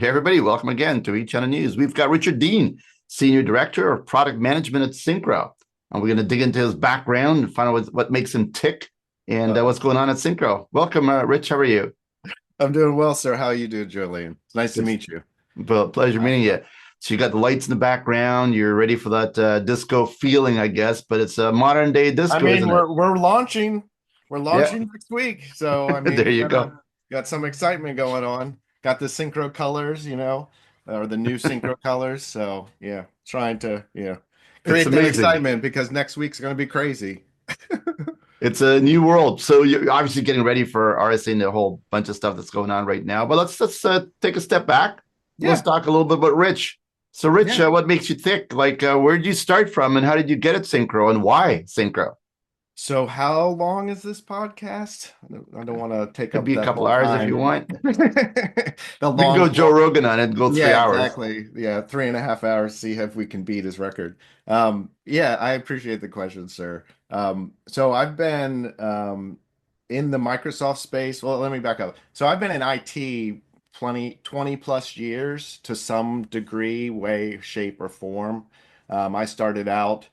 Hey, everybody, welcome again to eChannelNews. We've got Richard Dean, Senior Director of Product Management at Syncro. And we're going to dig into his background and find out what makes him tick and what's going on at Syncro. Welcome, Rich. How are you? I'm doing well, sir. How are you doing, Julian? It's nice to It's meet you. a pleasure meeting you. So you got the lights in the background. You're ready for that disco feeling, I guess, but it's a modern day I disco, mean, isn't it? we're launching. We're Yeah, launching next week. So, I mean, there we you go. got some excitement going on. Got the synchro colors, or the new synchro colors. So, yeah, trying to, It's create that amazing. excitement because next week's going to be crazy. It's a new world. So you're obviously getting ready for RSA and a whole bunch of stuff that's going on right now. But let's take a step back. Let's Yeah. talk a little bit about Rich. So, Rich, Yeah. what makes you tick? Where did you start from, and how did you get at Syncro, and why Syncro? So, how long is this podcast? I don't want to take Could up be a that couple whole hours if you time. want. The We can long go Joe form. Rogan on it and go three Yeah, hours. exactly. Yeah, 3.5 hours, see if we can beat his record. Yeah, I appreciate the question, sir. So I've been in the Microsoft space. Well, let me back up. So I've been in IT 20 plus years to some degree, way, shape, or form. I started out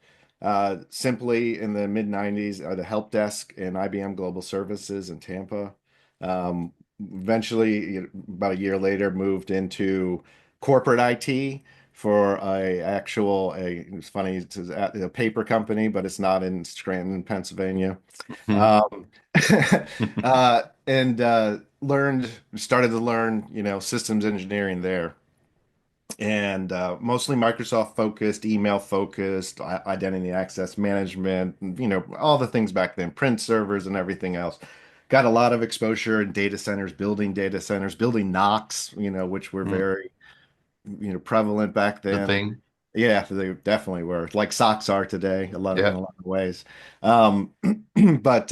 simply in the mid 90s at a help desk in IBM Global Services in Tampa. Eventually, about a year later, moved into corporate IT for it's funny, it's a paper company, but it's not in Scranton, Pennsylvania. Um, and started to learn, systems engineering there. And mostly Microsoft focused, email focused, identity access management, all the things back then, print servers and everything else. Got a lot of exposure in data centers, building NOCs, which were very, prevalent back The then. thing. Yeah, they definitely were like socks are today, in Yeah. a lot of ways. Um, but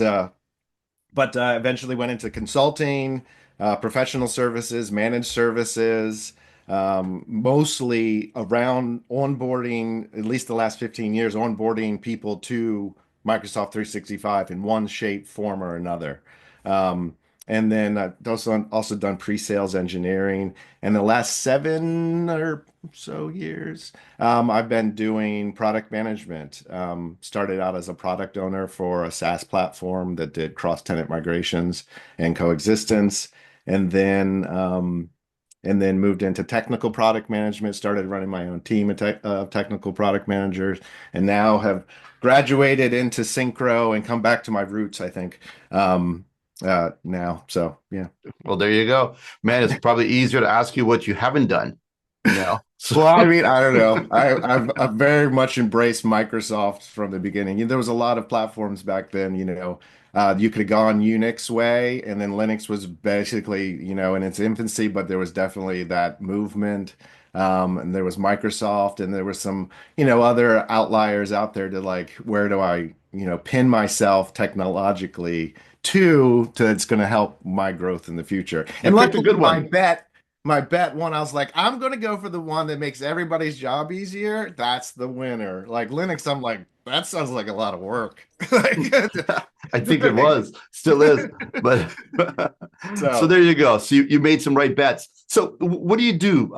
eventually went into consulting, professional services, managed services, mostly around onboarding, at least the last 15 years, onboarding people to Microsoft 365 in one shape, form, or another. Um, and then I've also done pre-sales engineering. And the last 7 or so years, I've been doing product management. Started out as a product owner for a SaaS platform that did cross-tenant migrations and coexistence, and then moved into technical product management. Started running my own team of technical product managers, and now have graduated into Syncro and come back to my roots, I think. Now, so yeah. Well, there you go. Man, it's probably easier to ask you what you haven't done now. So, Well, I mean, I don't know. I've very much embraced Microsoft from the beginning. There was a lot of platforms back then, you could have gone Unix way, and then Linux was basically, in its infancy, but there was definitely that movement. And there was Microsoft, and there was some, other outliers out there to like, where do I, pin myself technologically to it's going to help my growth in the future. you And picked a luckily, good one. my bet one, I was like, I'm gonna go for the one that makes everybody's job easier. That's the winner. Like Linux, I'm like, that sounds like a lot of work. Like, I think it was, still is, but so so, there you go. So you made some right bets. So what do you do?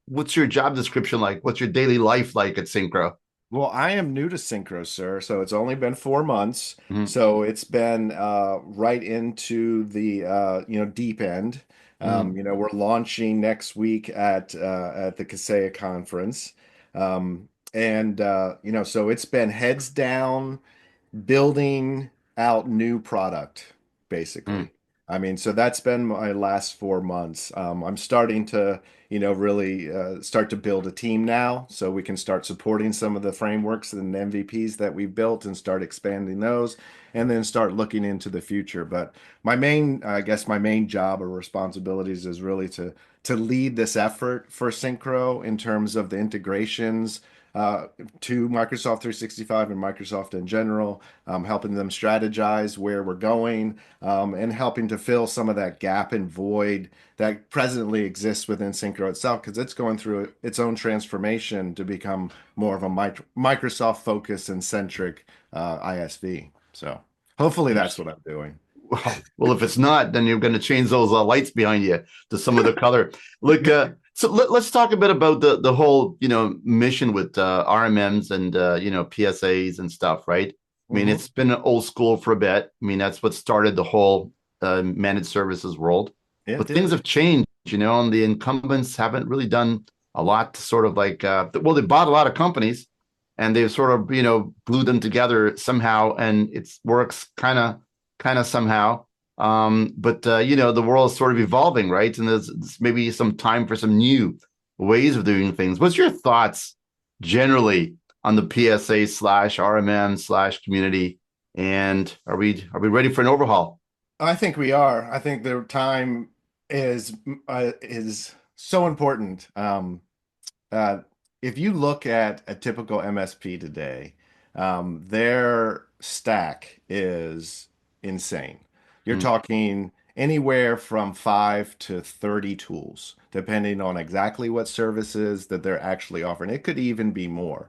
What's your job description like? What's your daily life like at Syncro? well, I am new to Synchro, sir. So it's only been 4 months. Mhm, So it's been right into the deep end. mhm, We're launching next week at the Kaseya conference. And so it's been heads down building out new product, mhm. basically. I mean, so that's been my last 4 months. I'm starting to, really start to build a team now, so we can start supporting some of the frameworks and MVPs that we've built and start expanding those, and then start looking into the future. But I guess my main job or responsibilities is really to lead this effort for Syncro in terms of the integrations uh, to Microsoft 365 and Microsoft in general, helping them strategize where we're going, and helping to fill some of that gap and void that presently exists within Syncro itself, because it's going through its own transformation to become more of a Microsoft focused and centric ISV. So hopefully that's what I'm doing. Well, if it's not, then you're going to change those lights behind you to some other color. Look, So let's talk a bit about the whole, mission with RMMs and PSAs and stuff, right? I mean, Hmm. it's been old school for a bit. I mean, that's what started the whole managed services world. Yeah, it But things did. have changed, and the incumbents haven't really done a lot to sort of like, well, they bought a lot of companies and they've sort of, glued them together somehow, and it works kind of somehow. But the world is sort of evolving, right? And there's maybe some time for some new ways of doing things. What's your thoughts generally on the PSA slash RMM slash community? And are we ready for an overhaul? I think we are. I think the time is so important. Uh, if you look at a typical MSP today, their stack is insane. You're Mm, talking anywhere from 5 to 30 tools, depending on exactly what services that they're actually offering. It could even be more.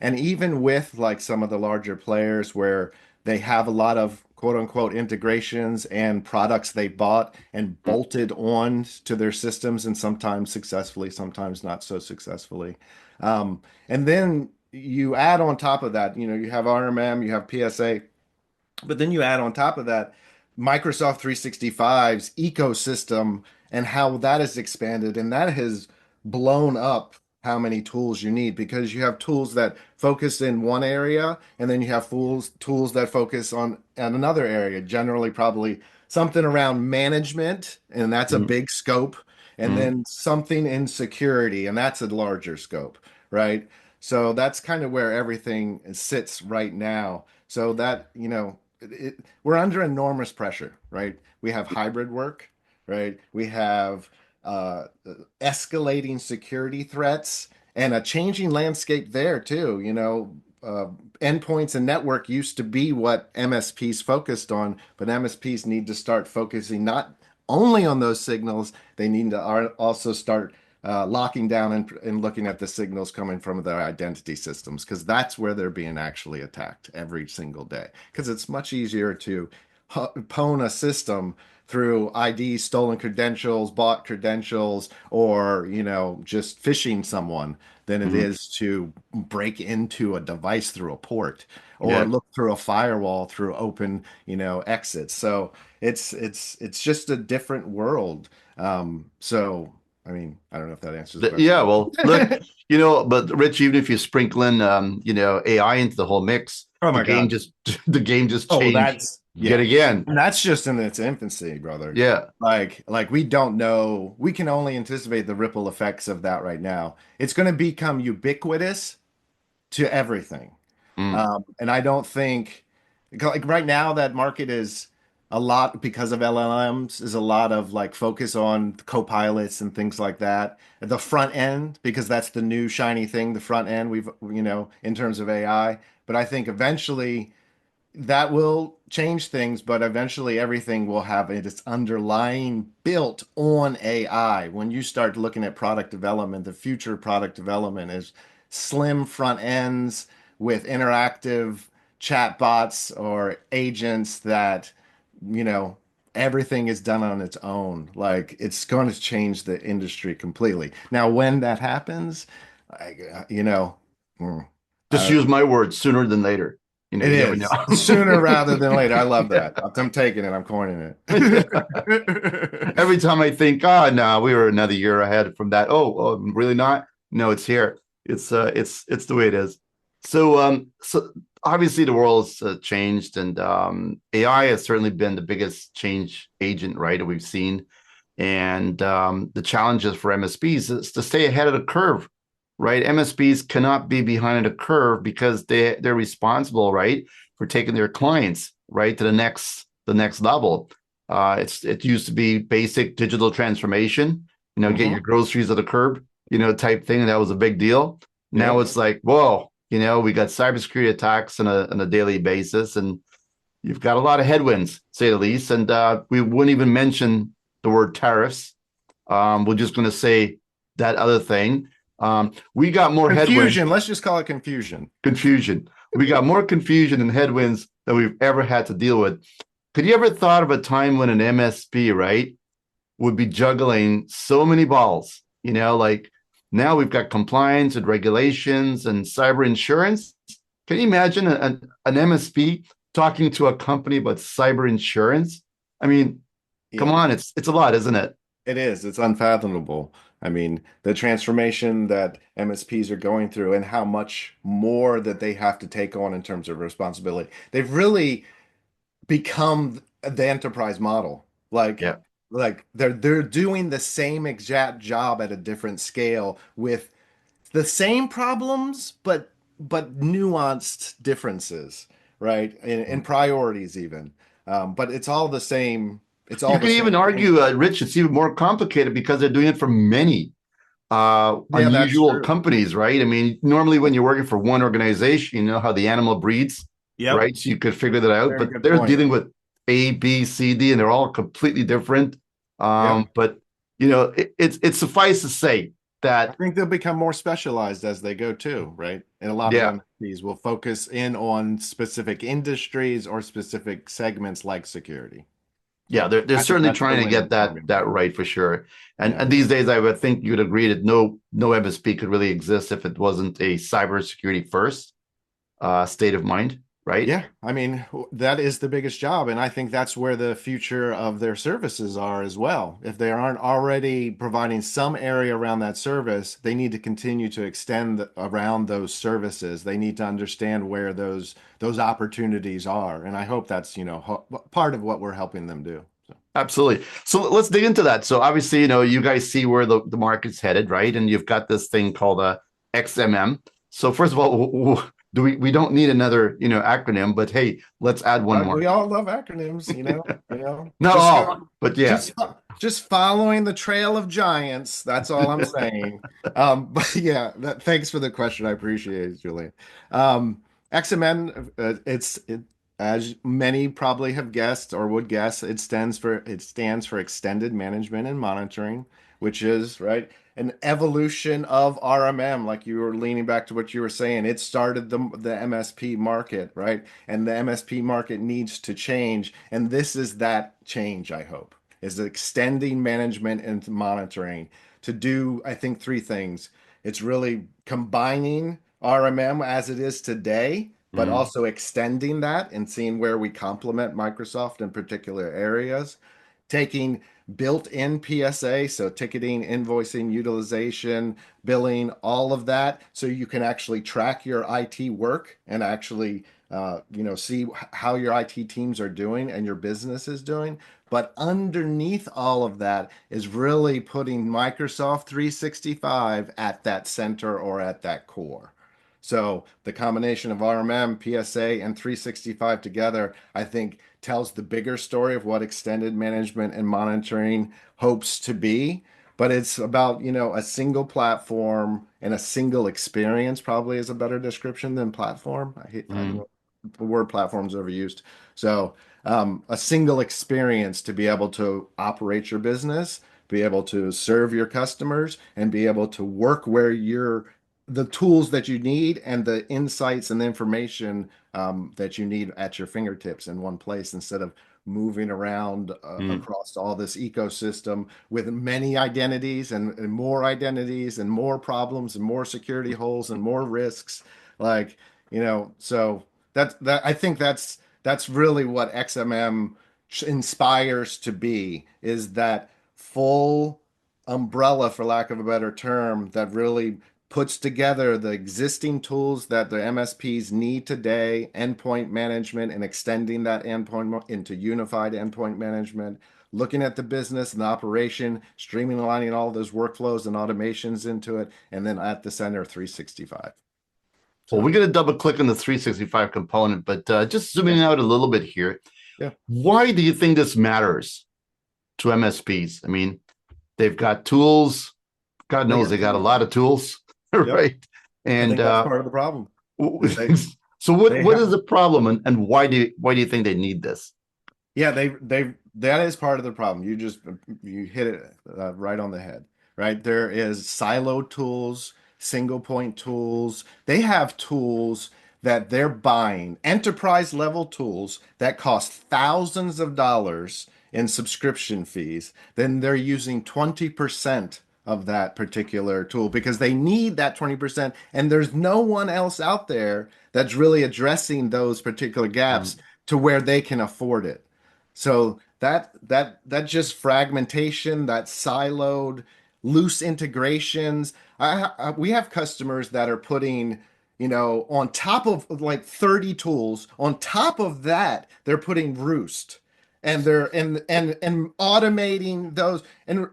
And even with like some of the larger players where they have a lot of quote unquote integrations and products they bought and mm, bolted on to their systems, and sometimes successfully, sometimes not so successfully. And then you add on top of that, you have RMM, you have PSA, but then you add on top of that Microsoft 365's ecosystem and how that has expanded, and that has blown up how many tools you need because you have tools that focus in one area and then you have tools that focus on another area, generally probably something around management, and that's a mm, big scope, and mm. then something in security, and that's a larger scope, right? So that's kind of where everything sits right now. So that, we're under enormous pressure, right? We have hybrid work, right? We have uh, escalating security threats and a changing landscape there too. Uh, Endpoints and network used to be what MSPs focused on, but MSPs need to start focusing not only on those signals, they need to also start locking down and looking at the signals coming from their identity systems, because that's where they're being actually attacked every single day. Because it's much easier to pwn a system through ID, stolen credentials, bought credentials, or just phishing someone than it Mm. is to break into a device through a port or Yeah. look through a firewall through open, exits. So it's just a different world. So I mean, I don't know if that answers the Yeah, question. well, look, but Rich, even if you sprinkle in, AI into the whole mix, Oh the my game God. just the game just Oh, changed that's yet yeah. again. And that's just in its infancy, brother. Yeah. Like we don't know. We can only anticipate the ripple effects of that right now. It's going to become ubiquitous to everything. Mm, And I don't think like right now that market is a lot because of LLMs is a lot of like focus on co-pilots and things like that. The front end, because that's the new shiny thing, the front end in terms of AI. But I think eventually that will change things, but eventually everything will have its underlying built on AI. When you start looking at product development, the future product development is slim front ends with interactive chatbots or agents that, you know, everything is done on its own. Like it's going to change the industry completely. Now, when that happens, I, you know, mm, just I, use my words sooner than later. it You never know. is sooner rather than later. I love that. I'm taking it. I'm coining it. Every time I think, oh no, we were another year ahead from that. Oh, really not? No, it's here. It's the way it is. So obviously the world's changed, and AI has certainly been the biggest change agent, right, that we've seen. And the challenges for MSPs is to stay ahead of the curve, right? MSPs cannot be behind the curve because they're responsible, right, for taking their clients right to the next level. It used to be basic digital transformation, get Hmm. your groceries at the curb, type thing, and that was a big deal. Now Yep. it's like, whoa, we got cybersecurity attacks on a daily basis, and you've got a lot of headwinds, to say the least. And we wouldn't even mention the word tariffs. We're just going to say that other thing. We got more headwinds, Confusion. Let's just call it confusion. confusion. We got more confusion and headwinds than we've ever had to deal with. Could you ever thought of a time when an MSP, right, would be juggling so many balls, Like now we've got compliance and regulations and cyber insurance. Can you imagine an MSP talking to a company about cyber insurance? I mean, come Yep. on, it's a lot, isn't it? It is. It's unfathomable. I mean, the transformation that MSPs are going through and how much more that they have to take on in terms of responsibility. They've really become the enterprise model. Yeah. Like they're doing the same exact job at a different scale with the same problems, but nuanced differences, right? In priorities even. But it's all the same. It's You all the can even same thing. argue, Rich, it's even more complicated because they're doing it for many Yeah, that's unusual true. companies, right? I mean, normally when you're working for one organization, you know how the animal breeds, Yep. right? So you could figure that out, Very but good they're point. dealing with A, B, C, D, and they're all completely different. Yep. But it's suffice to say I that, think they'll become more specialized as they go too, right? And a lot of yeah, MSPs will focus in on specific industries or specific segments like security. yeah, So they're certainly that's the trying to get winning that formula. right for sure. Yeah. And these days, I would think you'd agree that no MSP could really exist if it wasn't a cybersecurity first state of mind, right? Yeah, I mean, that is the biggest job. And I think that's where the future of their services are as well. If they aren't already providing some area around that service, they need to continue to extend around those services. They need to understand where those opportunities are. And I hope that's, part of what we're helping them do. So, Absolutely. So let's dig into that. So obviously, you guys see where the market's headed, right? And you've got this thing called a XMM. So first of all, do we don't need another, acronym, but hey, let's add one more. we all love acronyms, Not just all, but yeah. just following the trail of giants. That's all I'm saying. But yeah, thanks for the question. I appreciate it, Julian. XMN, as many probably have guessed or would guess, it stands for Extended Management and Monitoring, which is right an evolution of RMM. Like you were leaning back to what you were saying, it started the MSP market, right? And the MSP market needs to change, and this is that change, I hope, is extending management and monitoring to do, I think, three things. It's really combining RMM as it is today, but Mhm. also extending that and seeing where we complement Microsoft in particular areas. Taking built-in PSA, so ticketing, invoicing, utilization, billing, all of that, so you can actually track your IT work and actually, see how your IT teams are doing and your business is doing. But underneath all of that is really putting Microsoft 365 at that center or at that core. So the combination of RMM, PSA, and 365 together, I think, tells the bigger story of what extended management and monitoring hopes to be. But it's about, a single platform and a single experience, probably is a better description than platform. I don't Mhm. know, the word platform is overused. So a single experience to be able to operate your business, be able to serve your customers, and be able to work where you're the tools that you need and the insights and the information that you need at your fingertips in one place instead of moving around Mhm. across all this ecosystem with many identities and more identities and more problems and more security holes and more risks. Like, so that I think that's really what XMM inspires to be, is that full umbrella, for lack of a better term, that really puts together the existing tools that the MSPs need today, endpoint management, and extending that endpoint into unified endpoint management, looking at the business and the operation, streamlining all those workflows and automations into it, and then at the center, 365. Well, So, we're going to double click on the 365 component, but just yeah, zooming out a little bit here. yeah. Why do you think this matters to MSPs? I mean, they've got tools. God They knows got they got a tools. lot of tools, Yep. right? I And think that's part of the problem is so what they what is have. the problem, and why do you think they need this? Yeah, that is part of the problem. You hit it right on the head, right? There is silo tools, single point tools. They have tools that they're buying, enterprise level tools that cost thousands of dollars in subscription fees. Then they're using 20% of that particular tool because they need that 20%, and there's no one else out there that's really addressing those particular gaps Mm. to where they can afford it. So that just fragmentation, that siloed, loose integrations. We have customers that are putting, on top of like 30 tools, on top of that, they're putting Roost. And they're and automating those and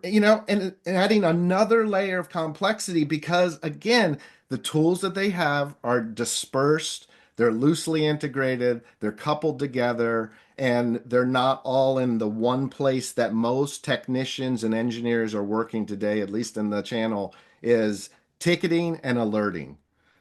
adding another layer of complexity because again, the tools that they have are dispersed, they're loosely integrated, they're coupled together, and they're not all in the one place that most technicians and engineers are working today, at least in the channel, is ticketing and alerting.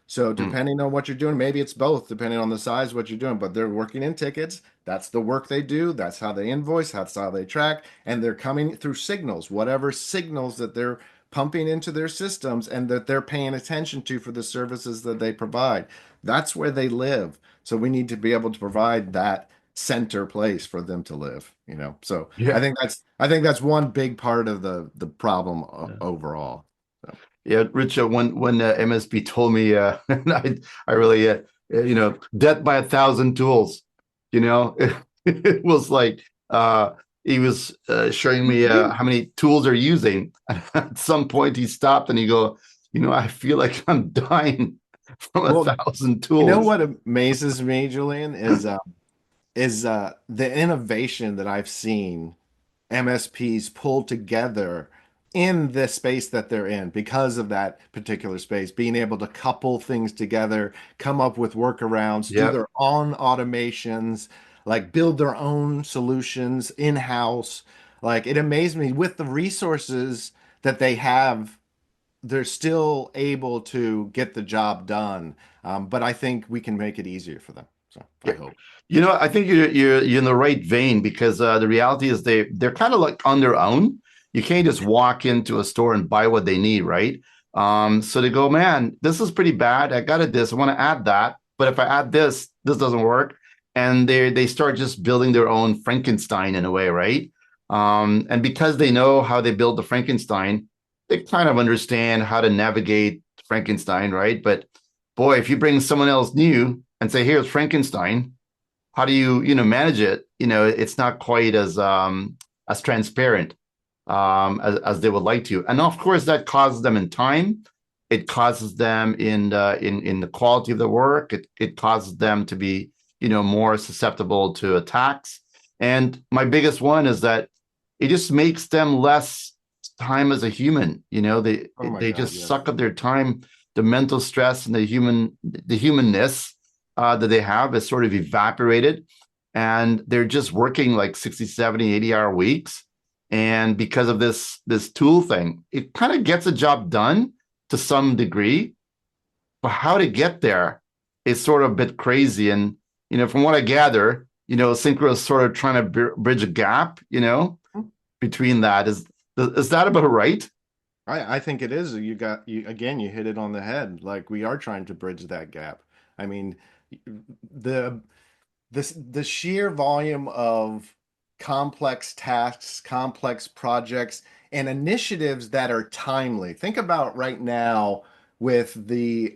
So Mm. depending on what you're doing, maybe it's both, depending on the size of what you're doing, but they're working in tickets. That's the work they do. That's how they invoice. That's how they track. And they're coming through signals, whatever signals that they're pumping into their systems and that they're paying attention to for the services that they provide. That's where they live. So we need to be able to provide that center place for them to live. So I Yeah. think that's one big part of the problem overall. So, Yeah, Richard, when MSP told me, and I really, death by 1,000 tools, it, it was like he was showing me how many tools they're using. At some point, he stopped and he go, I feel like I'm dying from a well, thousand you know tools. what amazes me, Julian, is the innovation that I've seen MSPs pull together in the space that they're in because of that particular space, being able to couple things together, come up with workarounds, do Yep. their own automations, like build their own solutions in-house. Like it amazed me with the resources that they have, they're still able to get the job done. But I think we can make it easier for them. So I Yeah. hope. I think you're in the right vein because the reality is they're kind of like on their own. You can't just walk into a store and buy what they need, right? So they go, man, this is pretty bad. I got it this. I want to add that, but if I add this, this doesn't work, and they start just building their own Frankenstein in a way, right? And because they know how they build the Frankenstein, they kind of understand how to navigate Frankenstein, right? But boy, if you bring someone else new and say, here's Frankenstein, how do you manage it? It's not quite as transparent as they would like to, and of course that causes them in time. It causes them in the quality of the work. It causes them to be more susceptible to attacks. And my biggest one is that it just makes them less time as a human. Oh my They God, just suck yes. up their time. The mental stress and the humanness that they have is sort of evaporated, and they're just working like 60, 70, 80-hour weeks. And because of this tool thing, it kind of gets a job done to some degree, but how to get there is sort of a bit crazy. And from what I gather, Syncro is sort of trying to bridge a gap, between that. Is that about right? I think it is. You again, you hit it on the head. Like we are trying to bridge that gap. I mean, the the sheer volume of complex tasks, complex projects, and initiatives that are timely. Think about right now with the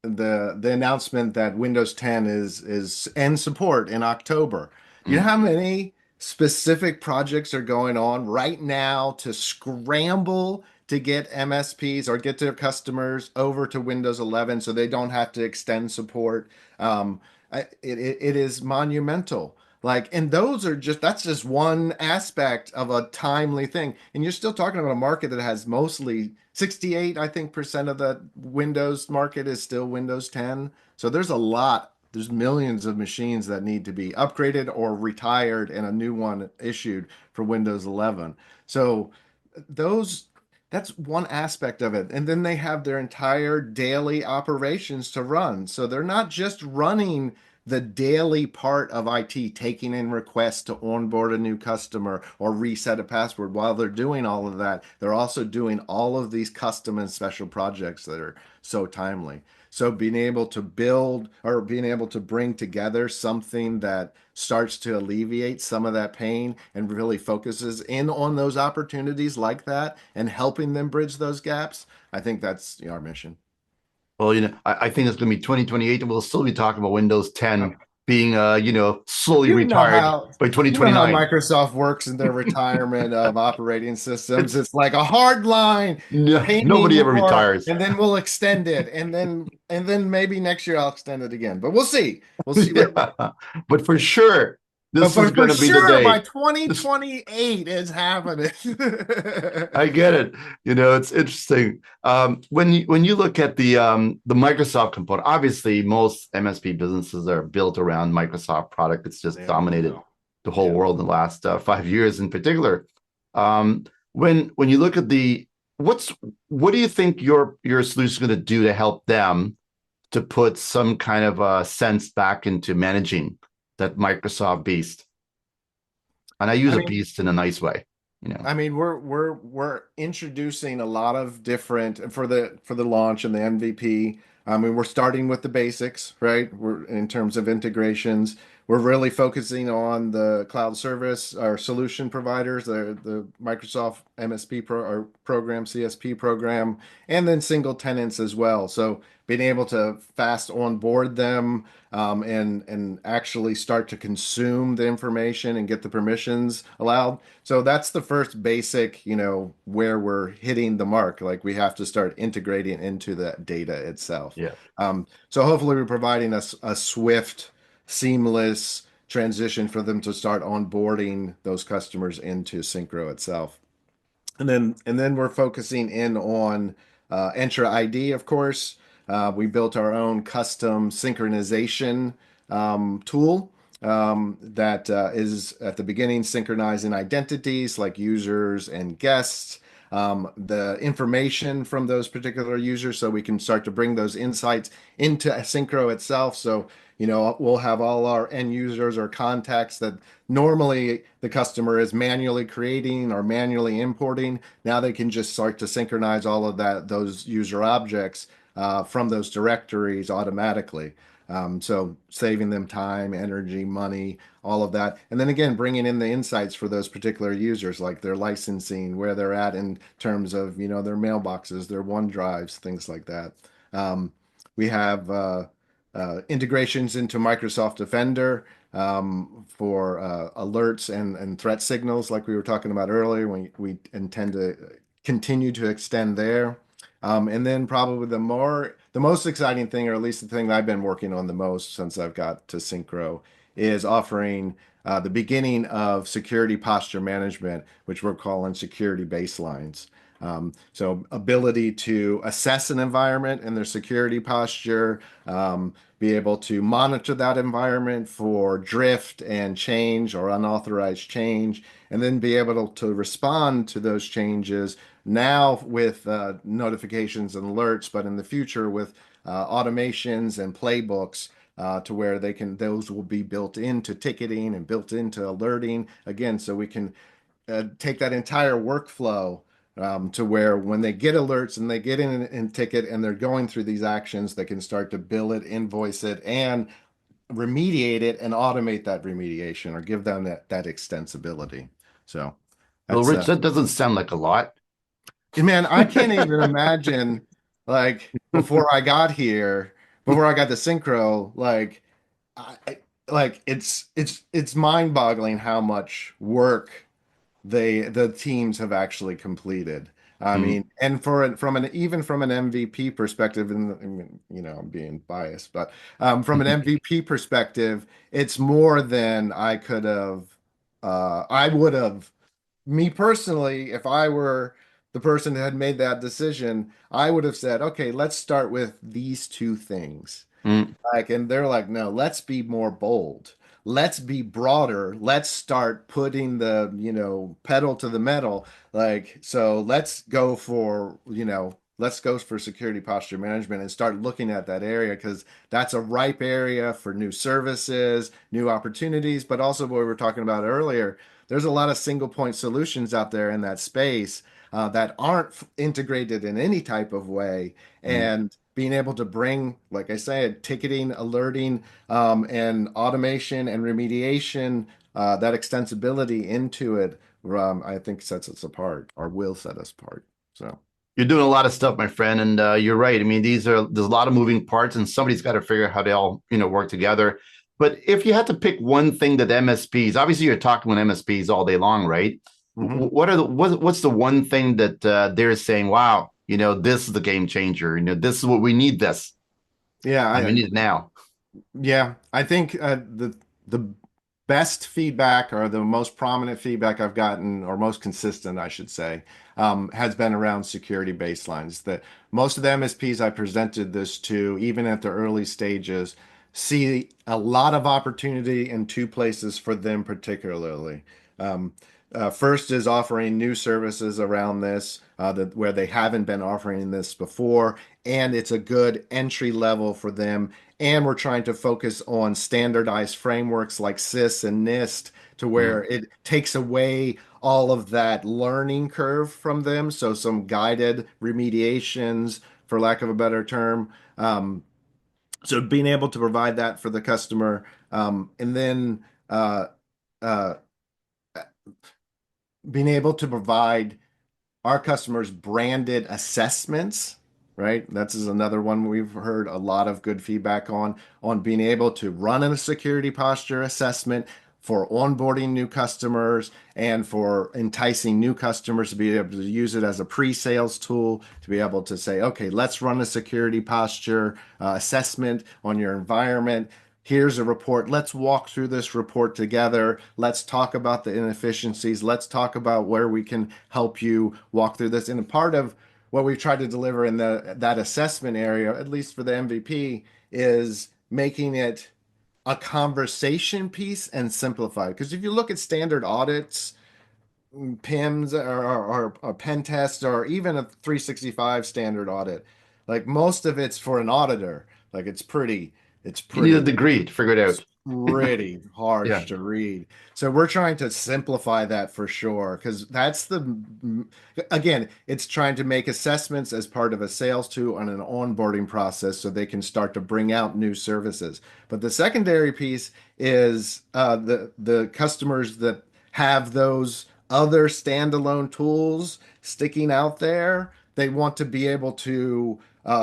announcement that Windows 10 is end support in October. You know Mm. how many specific projects are going on right now to scramble to get MSPs or get their customers over to Windows 11 so they don't have to extend support. It is monumental. Like, and that's just one aspect of a timely thing. And you're still talking about a market that has mostly 68, I think, percent of the Windows market is still Windows 10. So there's millions of machines that need to be upgraded or retired and a new one issued for Windows 11. So those that's one aspect of it. And then they have their entire daily operations to run. So they're not just running the daily part of IT, taking in requests to onboard a new customer or reset a password. While they're doing all of that, they're also doing all of these custom and special projects that are so timely. So being able to build or being able to bring together something that starts to alleviate some of that pain and really focuses in on those opportunities like that and helping them bridge those gaps, I think that's our mission. Well, I think it's going to be 2028, and we'll still be talking about Windows 10 being, slowly You know retired how by you know how 2029. Microsoft works in their retirement of operating systems. It's It's like a hard line. no, Pay me nobody ever more, retires. and then we'll extend it, and then maybe next year I'll extend it again. But we'll see. We'll see what. Yeah. But for sure, But this is for going to be the sure, by day. This, 2028, it's happening. I get it. It's interesting. When you look at the Microsoft component, obviously most MSP businesses are built around Microsoft product. It's just Yeah, dominated the whole yeah. world in the last 5 years in particular. Um, when you look at what do you think your solution is going to do to help them to put some kind of sense back into managing that Microsoft beast? And I use I a mean, beast in a nice way. we're introducing a lot of different for the launch and the MVP. I mean, we're starting with the basics, right? We're in terms of integrations. We're really focusing on the cloud service or solution providers, the Microsoft MSP or program, CSP program, and then single tenants as well. So being able to fast onboard them, and actually start to consume the information and get the permissions allowed. So that's the first basic, where we're hitting the mark. Like we have to start integrating into that data itself. Yeah. So hopefully we're providing a swift, seamless transition for them to start onboarding those customers into Syncro itself. And then we're focusing in on Entra ID, of course. We built our own custom synchronization tool that is at the beginning synchronizing identities like users and guests, the information from those particular users, so we can start to bring those insights into Synchro itself. So, we'll have all our end users or contacts that normally the customer is manually creating or manually importing. Now they can just start to synchronize all of those user objects from those directories automatically. So saving them time, energy, money, all of that. And then again, bringing in the insights for those particular users, like their licensing, where they're at in terms of, their mailboxes, their OneDrives, things like that. We have integrations into Microsoft Defender for alerts and threat signals, like we were talking about earlier. We intend to continue to extend there. And then probably the most exciting thing, or at least the thing that I've been working on the most since I've got to Syncro, is offering the beginning of security posture management, which we're calling security baselines. So ability to assess an environment and their security posture, be able to monitor that environment for drift and change or unauthorized change, and then be able to respond to those changes now with notifications and alerts, but in the future with automations and playbooks to where those will be built into ticketing and built into alerting again, so we can take that entire workflow to where when they get alerts and they get in ticket and they're going through these actions, they can start to bill it, invoice it, and remediate it and automate that remediation or give them that extensibility. So Well, that's Rich, that doesn't sound like a lot. man, I can't even imagine like before I got the Synchro, I like it's mind-boggling how much work the teams have actually completed. I Mm. mean, and even from an MVP perspective, and I mean, I'm being biased, but from an MVP perspective, it's more than I would have, me personally, if I were the person that had made that decision, I would have said, okay, let's start with these two things. Mm. And they're like, no, let's be more bold. Let's be broader. Let's start putting the, pedal to the metal. So let's go for, let's go for security posture management and start looking at that area because that's a ripe area for new services, new opportunities, but also what we were talking about earlier. There's a lot of single point solutions out there in that space that aren't integrated in any type of way. Mm. And being able to bring, like I said, ticketing, alerting, and automation and remediation, that extensibility into it, I think sets us apart or will set us apart. So. You're doing a lot of stuff, my friend, and you're right. I mean, there's a lot of moving parts, and somebody's got to figure out how they all work together. But if you had to pick one thing that MSPs, obviously you're talking with MSPs all day long, right? Mhm. What's the one thing that they're saying? Wow, this is the game changer. This is what we need. This Yeah, and we need it now. yeah, I think the best feedback or the most prominent feedback I've gotten, or most consistent, I should say, has been around security baselines. That most of the MSPs I presented this to, even at the early stages, see a lot of opportunity in two places for them particularly. Um, First is offering new services around this where they haven't been offering this before, and it's a good entry level for them. And we're trying to focus on standardized frameworks like SIS and NIST to Mm. where it takes away all of that learning curve from them. So some guided remediations, for lack of a better term. So being able to provide that for the customer, and then uh, uh, being able to provide our customers branded assessments, right? That's is another one we've heard a lot of good feedback on being able to run a security posture assessment for onboarding new customers and for enticing new customers to be able to use it as a pre-sales tool to be able to say, okay, let's run a security posture assessment on your environment. Here's a report. Let's walk through this report together. Let's talk about the inefficiencies. Let's talk about where we can help you walk through this. And a part of what we've tried to deliver in that assessment area, at least for the MVP, is making it a conversation piece and simplified. Because if you look at standard audits, PIMs or pen tests, or even a 365 standard audit, like most of it's for an auditor. Like it's You need a pretty degree to figure it it's out. pretty harsh Yeah. to read. So we're trying to simplify that for sure, because again, it's trying to make assessments as part of a sales tool and an onboarding process so they can start to bring out new services. But the secondary piece is the customers that have those other standalone tools sticking out there. They want to be able to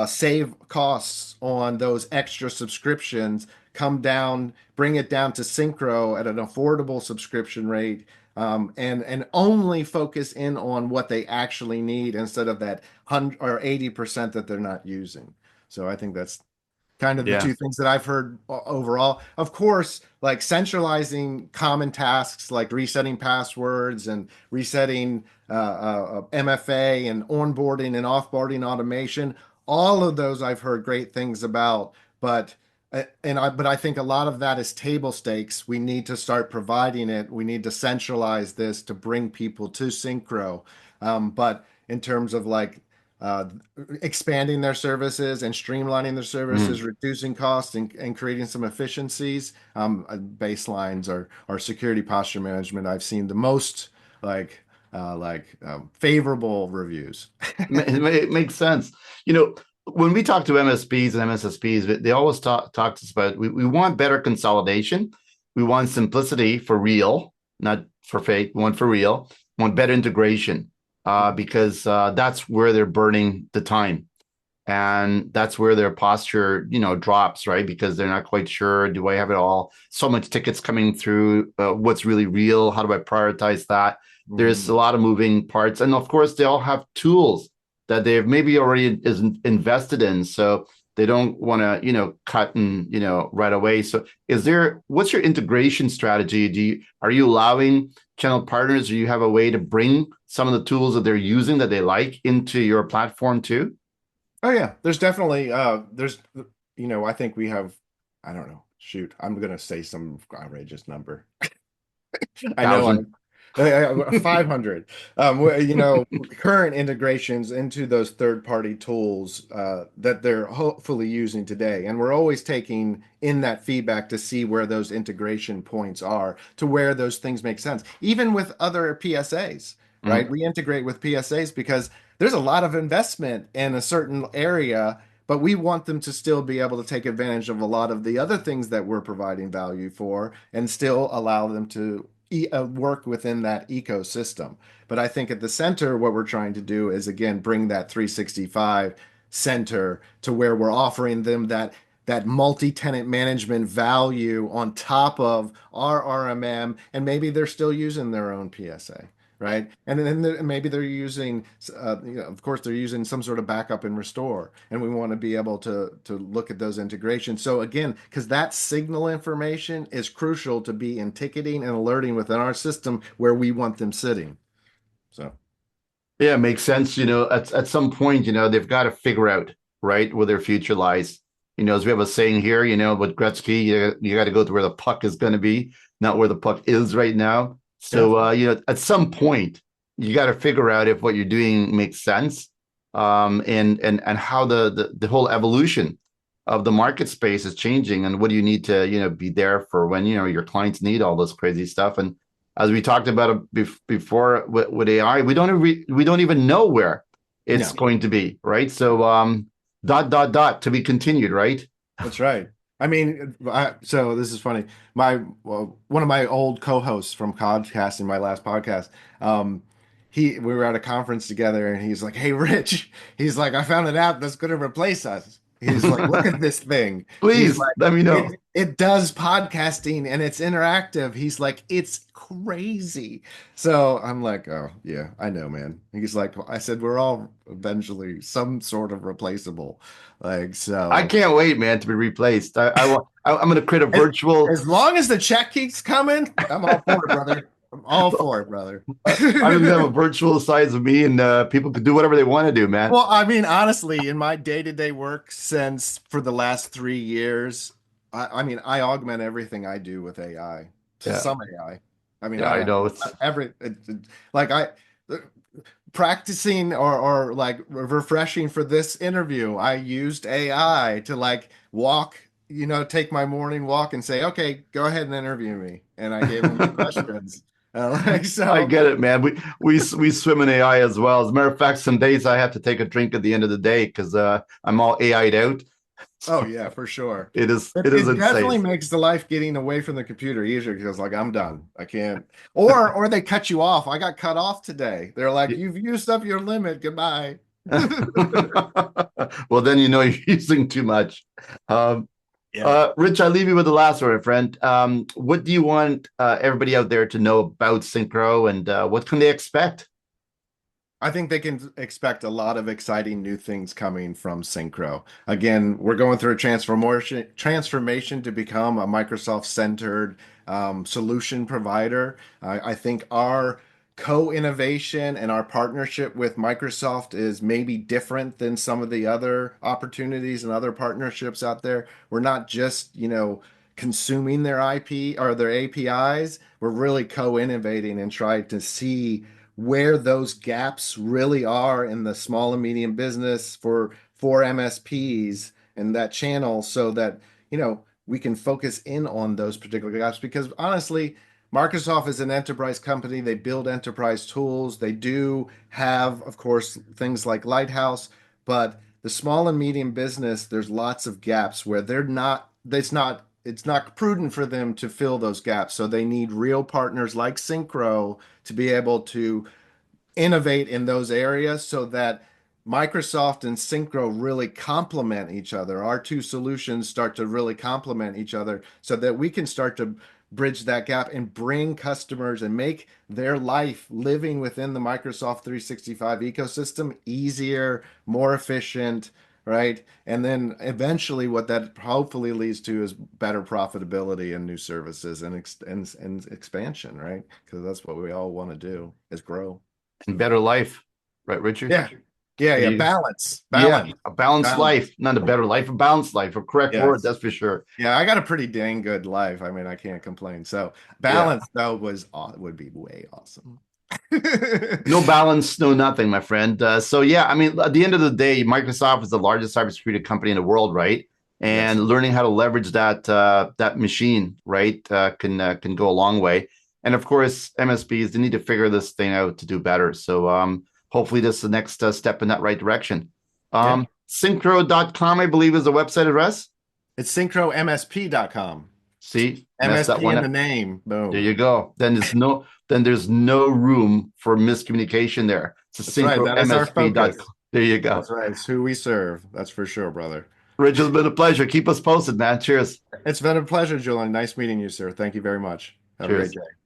save costs on those extra subscriptions, come down, bring it down to Syncro at an affordable subscription rate, and only focus in on what they actually need instead of that 100 or 80% that they're not using. So I think that's kind of the Yeah. two things that I've heard overall. Of course, like centralizing common tasks like resetting passwords and resetting MFA and onboarding and offboarding automation, all of those I've heard great things about. But but I think a lot of that is table stakes. We need to start providing it. We need to centralize this to bring people to Syncro. But in terms of like uh, expanding their services and streamlining their Mm. services, reducing costs and creating some efficiencies. Baselines are security posture management. I've seen the most favorable reviews. It makes sense. When we talk to MSPs and MSSPs, they always talk to us about we want better consolidation. We want simplicity for real, not for fake. We want for real. We want better integration because that's where they're burning the time. And that's where their posture, drops, right? Because they're not quite sure. Do I have it all? So much tickets coming through. What's really real? How do I prioritize that? There's Mhm. a lot of moving parts, and of course, they all have tools that they've maybe already is invested in, so they don't want to, cut and right away. So, what's your integration strategy? Are you allowing channel partners? Do you have a way to bring some of the tools that they're using that they like into your platform too? Oh yeah, there's definitely I think we have, I don't know, shoot, I'm gonna say some outrageous number. I know Thousand. 500. Current integrations into those third-party tools that they're hopefully using today. And we're always taking in that feedback to see where those integration points are, to where those things make sense. Even with other PSAs, right? Mhm. We integrate with PSAs because there's a lot of investment in a certain area, but we want them to still be able to take advantage of a lot of the other things that we're providing value for and still allow them to work within that ecosystem. But I think at the center, what we're trying to do is again bring that 365 center to where we're offering them that multi-tenant management value on top of our RMM, and maybe they're still using their own PSA, right? And then maybe they're using, of course, they're using some sort of backup and restore, and we want to be able to look at those integrations. So again, because that signal information is crucial to be in ticketing and alerting within our system where we want them sitting. So Yeah, it makes sense. At some point, they've got to figure out, right, where their future lies. As we have a saying here, with Gretzky, you got to go to where the puck is going to be, not where the puck is right now. yeah, So, at some point, you got to figure out if what you're doing makes sense, and how the whole evolution of the market space is changing, and what do you need to, be there for when, your clients need all this crazy stuff. And as we talked about before with AI, we don't even know where it's no. going to be, right? So to be continued, right? That's right. I mean, so this is funny. One of my old co-hosts from podcasting, my last podcast, um, we were at a conference together, and he's like, "Hey, Rich," he's like, "I found an app that's going to replace us." He's like, "Look at this thing." He's Please like, let me know. "It does podcasting and it's interactive." He's like, "It's crazy." So I'm like, "Oh yeah, I know, man." He's like, "I said we're all eventually some sort of replaceable." Like I so. can't wait, man, to be replaced. I'm going to create a As, virtual. as long as the check keeps coming, I'm all for it, brother. I'm all for it, brother. I'm going to have a virtual size of me, and people could do whatever they want to do, man. Well, I mean, honestly, in my day-to-day work since for the last 3 years, I mean, I augment everything I do with AI to Yeah, some AI. I mean, yeah, I I don't know. It's like practicing or like refreshing for this interview. I used AI to like take my morning walk and say, okay, go ahead and interview me. And I gave him the questions. Like I so. get it, man. We swim in AI as well. As a matter of fact, some days I have to take a drink at the end of the day because I'm all AI'd out. Oh yeah, for sure. It is It, it is it insane. definitely makes the life getting away from the computer easier because like I'm done. I can't. Or they cut you off. I got cut off today. They're like, you've used up your limit. Goodbye. Well, then you're using too much. Um, Yeah. Rich, I leave you with the last word, friend. What do you want everybody out there to know about Syncro, and what can they expect? I think they can expect a lot of exciting new things coming from Syncro. Again, we're going through a transformation to become a Microsoft-centered solution provider. I think our co-innovation and our partnership with Microsoft is maybe different than some of the other opportunities and other partnerships out there. We're not just, consuming their IP or their APIs. We're really co-innovating and trying to see where those gaps really are in the small and medium business for MSPs and that channel so that we can focus in on those particular gaps because honestly Microsoft is an enterprise company. They build enterprise tools. They do have, of course, things like Lighthouse, but the small and medium business, there's lots of gaps where it's not prudent for them to fill those gaps. So they need real partners like Syncro to be able to innovate in those areas so that Microsoft and Syncro really complement each other. Our two solutions start to really complement each other so that we can start to bridge that gap and bring customers and make their life living within the Microsoft 365 ecosystem easier, more efficient, right? And then eventually what that hopefully leads to is better profitability and new services and expansion, right? Because that's what we all want to do is grow. And So better life, right, Richard? yeah, Yeah, There yeah. you- Balance. yeah, Balance. a balanced Balance. life, not a better life, a balanced life, a correct word, Yes. that's for sure. Yeah, I got a pretty dang good life. I mean, I can't complain. So Yeah. balance though would be way awesome. No balance, no nothing, my friend. So yeah, I mean, at the end of the day, Microsoft is the largest cybersecurity company in the world, right? Yes. And learning how to leverage that machine, right, can go a long way. And of course, MSPs, they need to figure this thing out to do better. So hopefully, this is the next step in that right direction. Yeah. Syncro.com, I believe, is the website address. It's syncromsp.com. See, mess that MSP one in the up. name. There Boom. you go. Then there's no room for miscommunication there. It's a That's right. That is our syncromsp.com. focus. There you go. That's right. It's who we serve. That's for sure, brother. Rich, it's been a pleasure. Keep us posted, man. Cheers. It's been a pleasure, Julian. Nice meeting you, sir. Thank you very much. Have a great Cheers. day.